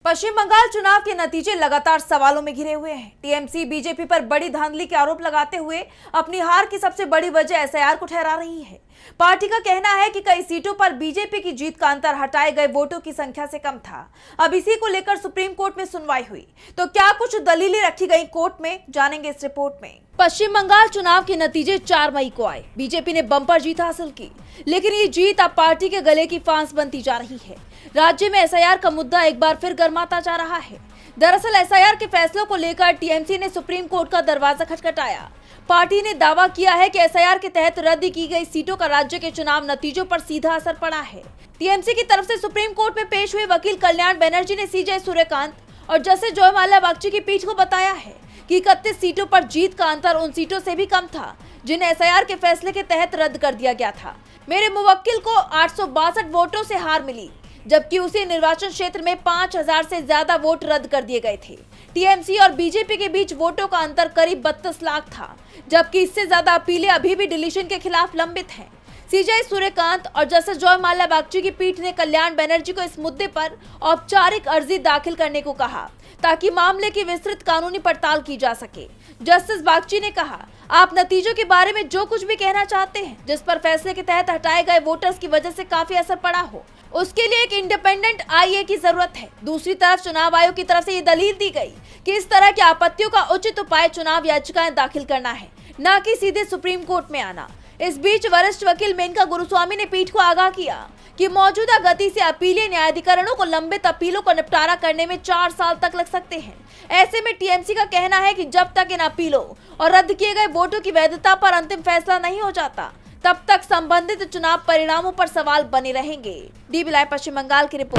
पश्चिम बंगाल चुनाव के नतीजे लगातार सवालों में घिरे हुए हैं। टीएमसी बीजेपी पर बड़ी धांधली के आरोप लगाते हुए अपनी हार की सबसे बड़ी वजह एसआईआर को ठहरा रही है। पार्टी का कहना है कि कई सीटों पर बीजेपी की जीत का अंतर हटाए गए वोटों की संख्या से कम था। अब इसी को लेकर सुप्रीम कोर्ट में सुनवाई हुई, तो क्या कुछ दलीलें रखी गई कोर्ट में, जानेंगे इस रिपोर्ट में। पश्चिम बंगाल चुनाव के नतीजे 4 मई को आए। बीजेपी ने बम्पर जीत हासिल की, लेकिन ये जीत अब पार्टी के गले की फांस बनती जा रही है। राज्य में एसआईआर का मुद्दा एक बार फिर गर्माता जा रहा है। दरअसल एसआईआर के फैसलों को लेकर टीएमसी ने सुप्रीम कोर्ट का दरवाजा खटखटाया। पार्टी ने दावा किया है कि एसआईआर के तहत रद्द की गई सीटों का राज्य के चुनाव नतीजों पर सीधा असर पड़ा है। टीएमसी की तरफ से सुप्रीम कोर्ट में पेश हुए वकील कल्याण बनर्जी ने सीजे सूर्यकांत और जस्टिस जयमाल्या बागची की पीठ को बताया है कि 31 सीटों पर जीत का अंतर उन सीटों से भी कम था जिन्हें एसआईआर के फैसले के तहत रद्द कर दिया गया था। मेरे मुवक्किल को 862 वोटों से हार मिली, जबकि उसी निर्वाचन क्षेत्र में 5000 से ज्यादा वोट रद्द कर दिए गए थे। टीएमसी और बीजेपी के बीच वोटों का अंतर करीब 32 लाख था, जबकि इससे ज्यादा अपीलें अभी भी डिलीशन के खिलाफ लंबित हैं। सीजे सूर्यकांत और जस्टिस जयमाल्या बागची की पीठ ने कल्याण बनर्जी को इस मुद्दे पर औपचारिक अर्जी दाखिल करने को कहा, ताकि मामले की विस्तृत कानूनी पड़ताल की जा सके। जस्टिस बागची ने कहा, आप नतीजों के बारे में जो कुछ भी कहना चाहते हैं, जिस पर फैसले के तहत हटाए गए वोटर्स की वजह से काफी असर पड़ा हो, उसके लिए एक इंडिपेंडेंट आईए की जरूरत है। दूसरी तरफ चुनाव आयोग की तरफ से ये दलील दी गई कि इस तरह की आपत्तियों का उचित उपाय चुनाव याचिकाएं दाखिल करना है, न कि सीधे सुप्रीम कोर्ट में आना। इस बीच वरिष्ठ वकील मेनका गुरुस्वामी ने पीठ को आगाह किया कि मौजूदा गति से अपीलीय न्यायाधिकरणों को लंबित अपीलों को निपटारा करने में 4 साल तक लग सकते हैं। ऐसे में टीएमसी का कहना है कि जब तक इन अपीलों और रद्द किए गए वोटों की वैधता पर अंतिम फैसला नहीं हो जाता, तब तक संबंधित चुनाव परिणामों पर सवाल बने रहेंगे। डीबी लाइव पश्चिम बंगाल की रिपोर्ट।